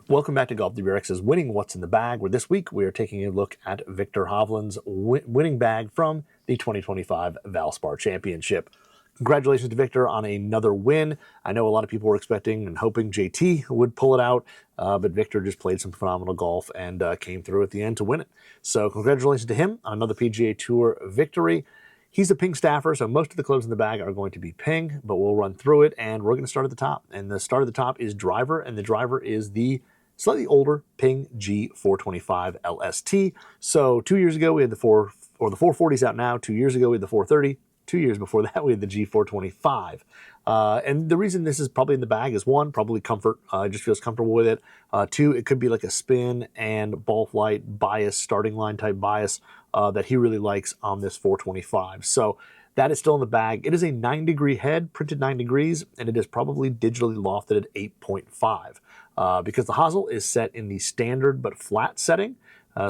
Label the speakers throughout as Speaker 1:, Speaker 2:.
Speaker 1: Welcome back to Golf WRX's Winning What's in the Bag, where this week we are taking a look at Viktor Hovland's winning bag from the 2025 Valspar Championship. Congratulations to Viktor on another win. I know a lot of people were expecting and hoping JT would pull it out, but Viktor just played some phenomenal golf and came through at the end to win it. So congratulations to him on another PGA Tour victory. He's a ping staffer, so most of the clubs in the bag are going to be ping, but we'll run through it, and we're going to start at the top. And the start at the top is driver, and the driver is the slightly older Ping G425 LST. So 2 years ago we had the 440s out now. 2 years ago we had the 430. 2 years before that we had the G425. And the reason this is probably in the bag is one, probably comfort. It just feels comfortable with it. Two, it could be like a spin and ball flight bias, starting line type bias that he really likes on this 425. So that is still in the bag. It is a 9-degree head, printed 9 degrees, and it is probably digitally lofted at 8.5. Because the hosel is set in the standard but flat setting.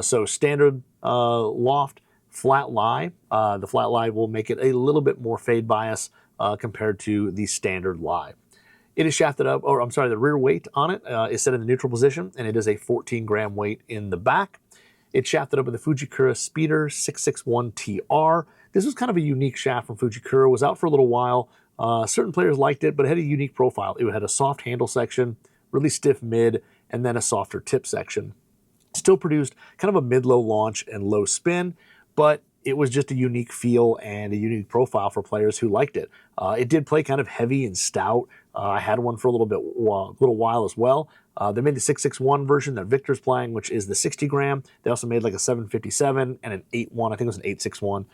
Speaker 1: So standard loft, flat lie. The flat lie will make it a little bit more fade bias compared to the standard lie. It is shafted up, or I'm sorry, the rear weight on it is set in the neutral position, and it is a 14-gram weight in the back. It's shafted up with the Fujikura Speeder 661 TR. This was kind of a unique shaft from Fujikura. It was out for a little while. Certain players liked it, but it had a unique profile. It had a soft handle section, really stiff mid, and then a softer tip section. Still produced kind of a mid-low launch and low spin, but it was just a unique feel and a unique profile for players who liked it. It did play kind of heavy and stout. I had one for a little while as well. They made the 661 version that Viktor's playing, which is the 60-gram. They also made like a 757 and an 81. I think it was an 861.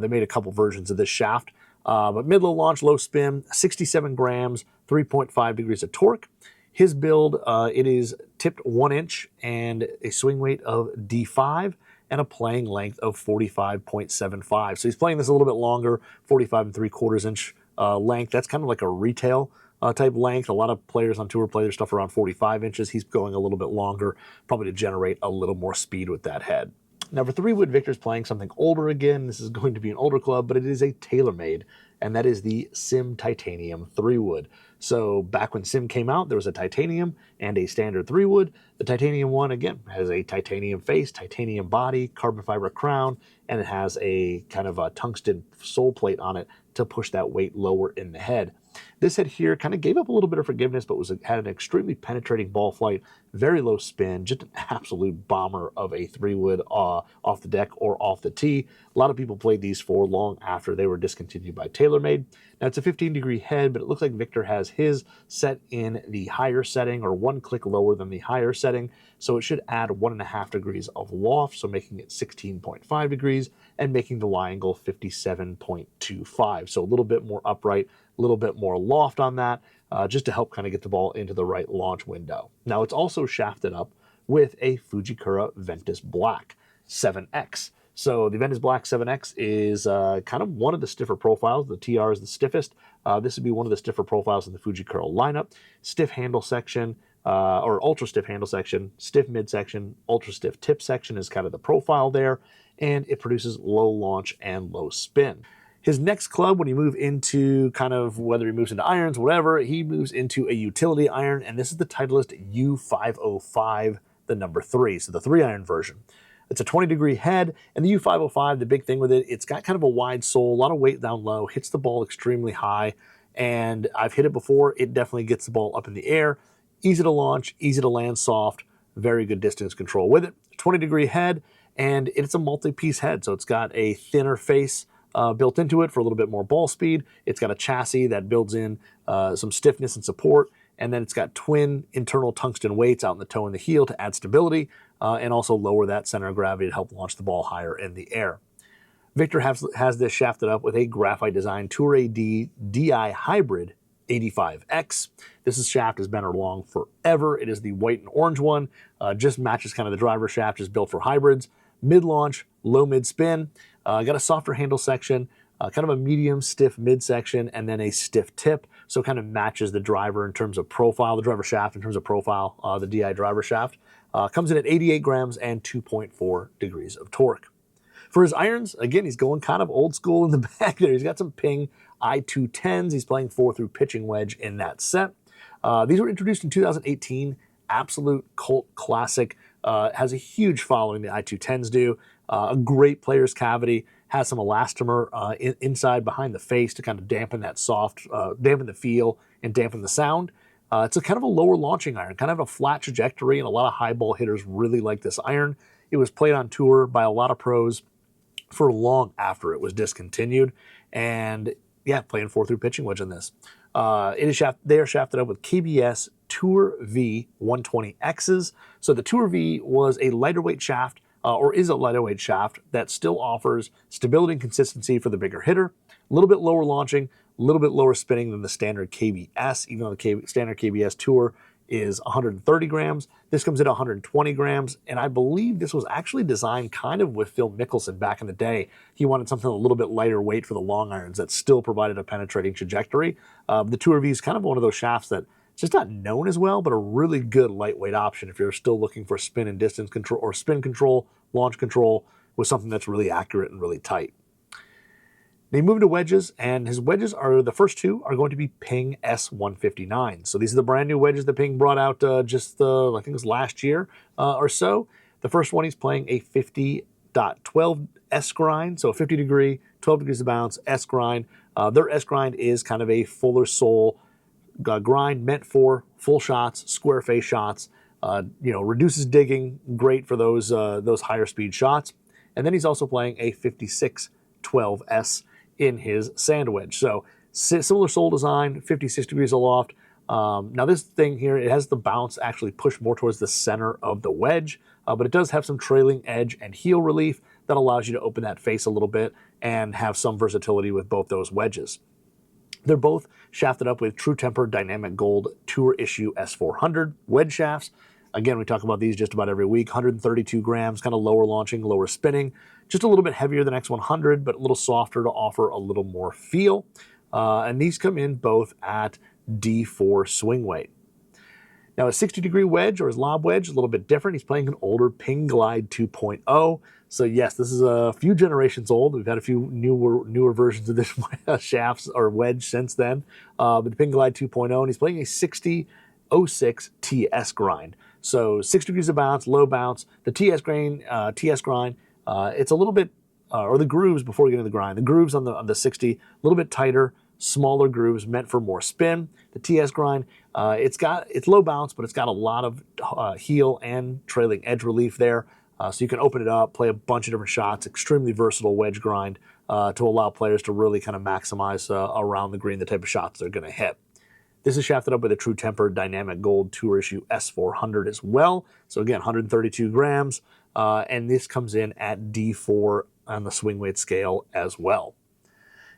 Speaker 1: They made a couple versions of this shaft. But mid-low launch, low spin, 67 grams, 3.5 degrees of torque. His build, it is tipped 1 inch and a swing weight of D5 and a playing length of 45.75. So he's playing this a little bit longer, 45 3/4 inch length. That's kind of like a retail type length. A lot of players on tour play their stuff around 45 inches. He's going a little bit longer, probably to generate a little more speed with that head. Now for 3-wood, Viktor's playing something older again. This is going to be an older club, but it is a TaylorMade, and that is the Sim Titanium 3-wood. So back when Sim came out, there was a titanium and a standard 3-wood. The titanium one, again, has a titanium face, titanium body, carbon fiber crown, and it has a kind of a tungsten sole plate on it to push that weight lower in the head. This head here kind of gave up a little bit of forgiveness, but had an extremely penetrating ball flight, very low spin, just an absolute bomber of a 3-wood off the deck or off the tee. A lot of people played these for long after they were discontinued by TaylorMade. Now it's a 15-degree head, but it looks like Viktor has his set in the higher setting, or 1 click lower than the higher setting. So it should add 1.5 degrees of loft, so making it 16.5 degrees, and making the lie angle 57.25. So a little bit more upright, a little bit more loft on that, just to help kind of get the ball into the right launch window. Now it's also shafted up with a Fujikura Ventus Black 7X. So the Ventus Black 7X is kind of one of the stiffer profiles. The TR is the stiffest. This would be one of the stiffer profiles in the Fujikura lineup. Stiff handle section, or ultra stiff handle section, stiff mid section, ultra stiff tip section is kind of the profile there, and it produces low launch and low spin. His next club, when you move into kind of, whether he moves into irons, whatever, he moves into a utility iron, and this is the Titleist U505, the number 3, so the 3-iron version. It's a 20-degree head, and the U505, the big thing with it, it's got kind of a wide sole, a lot of weight down low, hits the ball extremely high, and I've hit it before. It definitely gets the ball up in the air. Easy to launch, easy to land soft, very good distance control with it. 20-degree head, and it's a multi-piece head, so it's got a thinner face built into it for a little bit more ball speed. It's got a chassis that builds in some stiffness and support, and then it's got twin internal tungsten weights out in the toe and the heel to add stability, and also lower that center of gravity to help launch the ball higher in the air. Viktor has this shafted up with a Graphite design Tour AD DI Hybrid 85X. This shaft has been around forever. It is the white and orange one. Just matches kind of the driver shaft, is built for hybrids. Mid-launch, low mid-spin. Got a softer handle section, kind of a medium stiff midsection, and then a stiff tip. So kind of matches the driver in terms of profile, the driver shaft in terms of profile, the DI driver shaft. Comes in at 88 grams and 2.4 degrees of torque. For his irons, again, he's going kind of old school in the back there. He's got some Ping I-210s. He's playing 4 through pitching wedge in that set. These were introduced in 2018 absolute cult classic. Has a huge following, the I210s do. A great player's cavity. Has some elastomer inside behind the face to kind of dampen that dampen the feel and dampen the sound. It's a kind of a lower launching iron, kind of a flat trajectory, and a lot of high ball hitters really like this iron. It was played on tour by a lot of pros for long after it was discontinued, and yeah, playing 4-through pitching wedge on this. They are shafted up with KBS Tour V 120Xs. So the Tour V was a lighter weight shaft, or is a lighter weight shaft that still offers stability and consistency for the bigger hitter. A little bit lower launching, a little bit lower spinning than the standard KBS, even though the standard KBS Tour is 130 grams. This comes in 120 grams, and I believe this was actually designed kind of with Phil Mickelson back in the day. He wanted something a little bit lighter weight for the long irons that still provided a penetrating trajectory. The Tour V is kind of one of those shafts that it's just not known as well, but a really good lightweight option if you're still looking for spin and distance control, or spin control, launch control, with something that's really accurate and really tight. They move to wedges, and his wedges the first two are going to be Ping S159. So these are the brand new wedges that Ping brought out I think it was last year or so. The first one, he's playing a 50.12 S grind, so a 50 degree, 12 degrees of bounce S grind. Their S grind is kind of a fuller sole grind meant for full shots, square face shots. Reduces digging, great for those higher speed shots. And then he's also playing a 56.12S in his sand wedge. So similar sole design, 56 degrees aloft. Now this thing here, it has the bounce actually pushed more towards the center of the wedge, but it does have some trailing edge and heel relief that allows you to open that face a little bit and have some versatility with both those wedges. They're both shafted up with True Temper Dynamic Gold Tour Issue S400 wedge shafts. Again, we talk about these just about every week. 132 grams, kind of lower launching, lower spinning. Just a little bit heavier than X100, but a little softer to offer a little more feel. And these come in both at D4 swing weight. Now, a 60-degree wedge, or his lob wedge, is a little bit different. He's playing an older Ping Glide 2.0. So yes, this is a few generations old. We've had a few newer versions of this shafts or wedge since then. But the Ping Glide 2.0, and he's playing a 60.06 TS grind. So 6 degrees of bounce, low bounce. The TS grind, it's a little bit, or the grooves before we get into the grind. The grooves on the 60, a little bit tighter, smaller grooves meant for more spin. The TS grind, it's low bounce, but it's got a lot of heel and trailing edge relief there. So you can open it up, play a bunch of different shots, extremely versatile wedge grind to allow players to really kind of maximize around the green the type of shots they're going to hit. This is shafted up with a True Temper Dynamic Gold Tour Issue S400 as well. So again, 132 grams, and this comes in at D4 on the swing weight scale as well.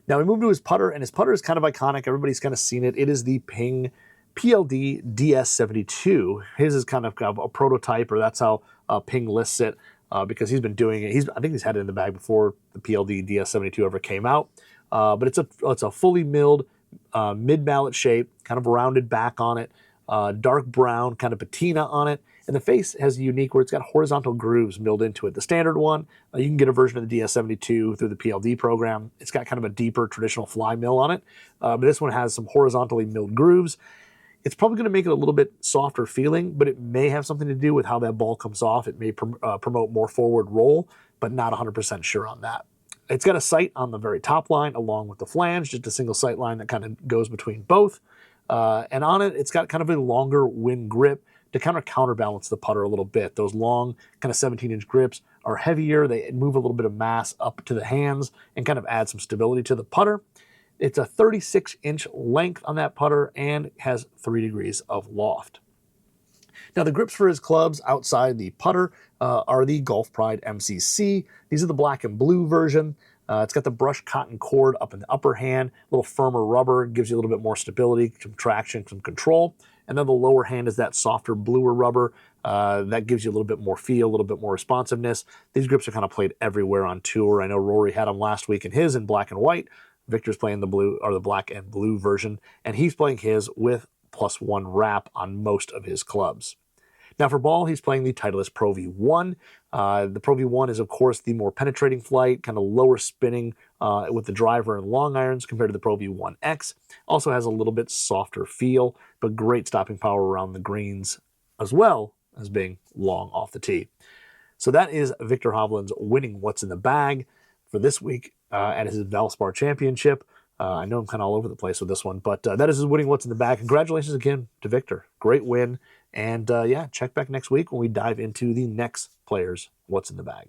Speaker 1: Now we move to his putter, and his putter is kind of iconic. Everybody's kind of seen it. It is the Ping PLD DS72. His is kind of a prototype, or that's how Ping lists it, because he's been doing it. I think he's had it in the bag before the PLD DS72 ever came out. But it's a fully milled mid-mallet shape, kind of rounded back on it, dark brown kind of patina on it, and the face has a unique where it's got horizontal grooves milled into it. The standard one, you can get a version of the DS72 through the PLD program. It's got kind of a deeper traditional fly mill on it, but this one has some horizontally milled grooves. It's probably going to make it a little bit softer feeling, but it may have something to do with how that ball comes off. It may promote more forward roll, but not 100% sure on that. It's got a sight on the very top line along with the flange, just a single sight line that kind of goes between both. And on it, it's got kind of a longer wind grip to kind of counterbalance the putter a little bit. Those long kind of 17-inch grips are heavier. They move a little bit of mass up to the hands and kind of add some stability to the putter. It's a 36-inch length on that putter and has 3 degrees of loft. Now, the grips for his clubs outside the putter are the Golf Pride MCC. These are the black and blue version. It's got the brushed cotton cord up in the upper hand, a little firmer rubber, gives you a little bit more stability, some traction, some control. And then the lower hand is that softer, bluer rubber that gives you a little bit more feel, a little bit more responsiveness. These grips are kind of played everywhere on tour. I know Rory had them last week in his in black and white. Victor's playing the blue, or the black and blue version, and he's playing his with +1 wrap on most of his clubs. Now for ball, he's playing the Titleist Pro V1. The Pro V1 is, of course, the more penetrating flight, kind of lower spinning with the driver and long irons compared to the Pro V1X. Also has a little bit softer feel, but great stopping power around the greens as well as being long off the tee. So that is Viktor Hovland's winning what's in the bag for this week at his Valspar Championship. I know I'm kind of all over the place with this one, but that is his winning what's in the bag. Congratulations again to Viktor. Great win. And yeah, check back next week when we dive into the next player's what's in the bag.